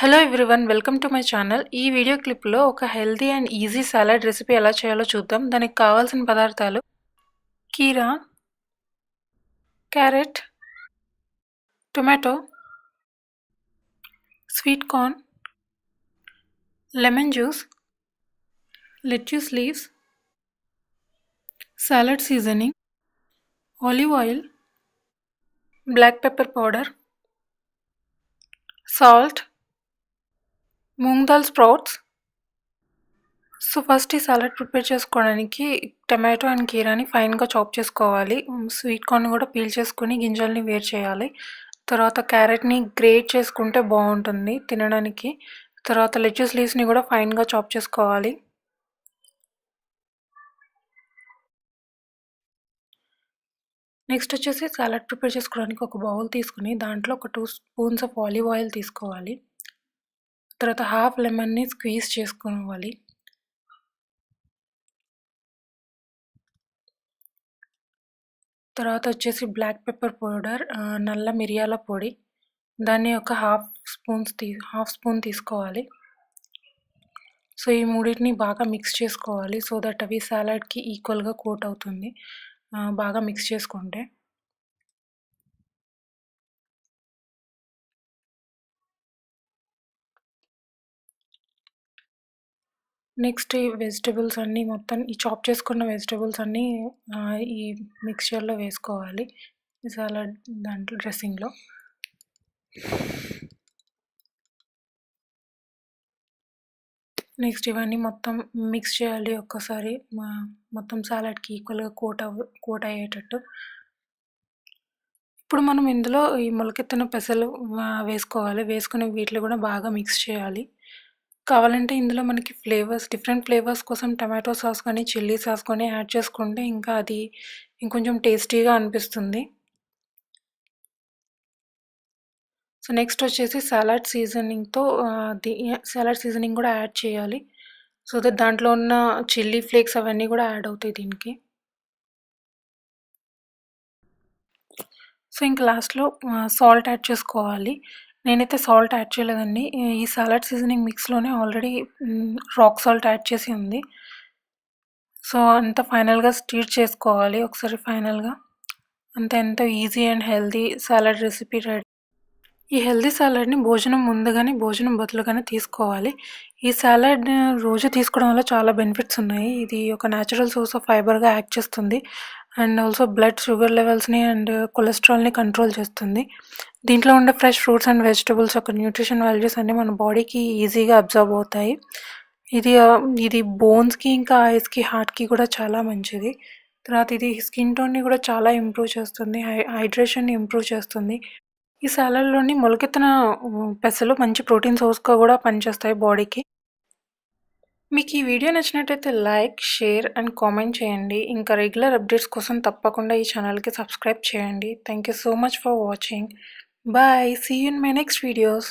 Hello everyone, welcome to my channel. ఈ video క్లిప్లో ఒక healthy and easy salad recipe ఎలా చేయాలో చూద్దాం. దానికి కావాల్సిన పదార్థాలు: కీరా, carrot, tomato, sweet corn, lemon juice, lettuce leaves, salad seasoning, olive oil, black pepper powder, salt, moong dal sprouts. So first ఈ సాలడ్ ప్రిపేర్ చేసుకోవడానికి టమాటో అండ్ కీరాని ఫైన్గా చాప్ చేసుకోవాలి. స్వీట్ కార్న్ కూడా పీల్ చేసుకుని గింజల్ని వేరు చేయాలి. తర్వాత క్యారెట్ని గ్రేట్ చేసుకుంటే బాగుంటుంది తినడానికి. తర్వాత లెట్యూస్ లీవ్స్ని కూడా ఫైన్గా చాప్ చేసుకోవాలి. నెక్స్ట్ వచ్చేసి సాలడ్ ప్రిపేర్ చేసుకోవడానికి ఒక బౌల్ తీసుకుని దాంట్లో ఒక 2 స్పూన్స్ ఆఫ్ ఆలివ్ ఆయిల్ తీసుకోవాలి. తర్వాత హాఫ్ లెమన్ని స్క్వీజ్ చేసుకోవాలి. తర్వాత వచ్చేసి బ్లాక్ పెప్పర్ పౌడర్, నల్ల మిరియాల పొడి, దాన్ని ఒక హాఫ్ స్పూన్ తీసుకోవాలి. సో ఈ మూడింటిని బాగా మిక్స్ చేసుకోవాలి సో దట్ అవి సాలడ్కి ఈక్వల్గా కోట్ అవుతుంది బాగా మిక్స్ చేసుకుంటే. నెక్స్ట్ ఈ వెజిటబుల్స్ అన్నీ మొత్తం ఈ చాప్ చేసుకున్న వెజిటబుల్స్ అన్నీ ఈ మిక్స్చర్లో వేసుకోవాలి, ఈ సాలడ్ దాంట్లో డ్రెస్సింగ్లో. నెక్స్ట్ ఇవన్నీ మొత్తం మిక్స్ చేయాలి ఒక్కసారి, మొత్తం సాలడ్కి ఈక్వల్గా కోట్ అయ్యేటట్టు. ఇప్పుడు మనం ఇందులో ఈ మొలకెత్తిన పెసలు వేసుకోవాలి. వేసుకుని వీటిలో కూడా బాగా మిక్స్ చేయాలి. కావాలంటే ఇందులో మనకి డిఫరెంట్ ఫ్లేవర్స్ కోసం టమాటో సాస్ కానీ చిల్లీ సాస్ కానీ యాడ్ చేసుకుంటే ఇంకా అది ఇంకొంచెం టేస్టీగా అనిపిస్తుంది. సో నెక్స్ట్ వచ్చేసి సాలడ్ సీజనింగ్ కూడా యాడ్ చేయాలి సో దట్ దాంట్లో ఉన్న చిల్లీ ఫ్లేక్స్ అవన్నీ కూడా యాడ్ అవుతాయి దీనికి. సో ఇంక లాస్ట్లో సాల్ట్ యాడ్ చేసుకోవాలి. నేనైతే సాల్ట్ యాడ్ చేయలేదండి. ఈ సాలడ్ సీజనింగ్ మిక్స్లోనే ఆల్రెడీ రాక్ సాల్ట్ యాడ్ చేసి ఉంది. సో అంతా ఫైనల్గా స్టీర్ చేసుకోవాలి ఒకసారి ఫైనల్గా. అంతే, ఎంతో easy and healthy salad recipe ready. ఈ హెల్తీ సాలడ్ని భోజనం ముందుగానే భోజనం బదులుగానే తీసుకోవాలి. ఈ సాలడ్ రోజు తీసుకోవడం వల్ల చాలా బెనిఫిట్స్ ఉన్నాయి. ఇది ఒక న్యాచురల్ సోర్స్ ఆఫ్ ఫైబర్గా యాక్ట్ చేస్తుంది అండ్ ఆల్సో బ్లడ్ షుగర్ లెవెల్స్ని అండ్ కొలెస్ట్రాల్ని కంట్రోల్ చేస్తుంది. దీంట్లో ఉండే ఫ్రెష్ ఫ్రూట్స్ అండ్ వెజిటబుల్స్ యొక్క న్యూట్రిషన్ వాల్యూస్ అన్నీ మన బాడీకి ఈజీగా అబ్జర్వ్ అవుతాయి. ఇది బోన్స్కి ఇంకా ఐస్కి హార్ట్కి కూడా చాలా మంచిది. తర్వాత ఇది స్కిన్ టోన్ని కూడా చాలా ఇంప్రూవ్ చేస్తుంది, హైడ్రేషన్ని ఇంప్రూవ్ చేస్తుంది. ఈ సాలడ్లోని మొలకెత్తిన పెసలు మంచి ప్రోటీన్ సోర్స్గా కూడా పనిచేస్తాయి బాడీకి. మీకు ఈ వీడియో నచ్చినట్టయితే లైక్, షేర్ అండ్ కామెంట్ చేయండి. ఇంకా రెగ్యులర్ అప్డేట్స్ కోసం తప్పకుండా ఈ ఛానల్కి సబ్స్క్రైబ్ చేయండి. Thank you so much for watching. Bye, see you in my next videos.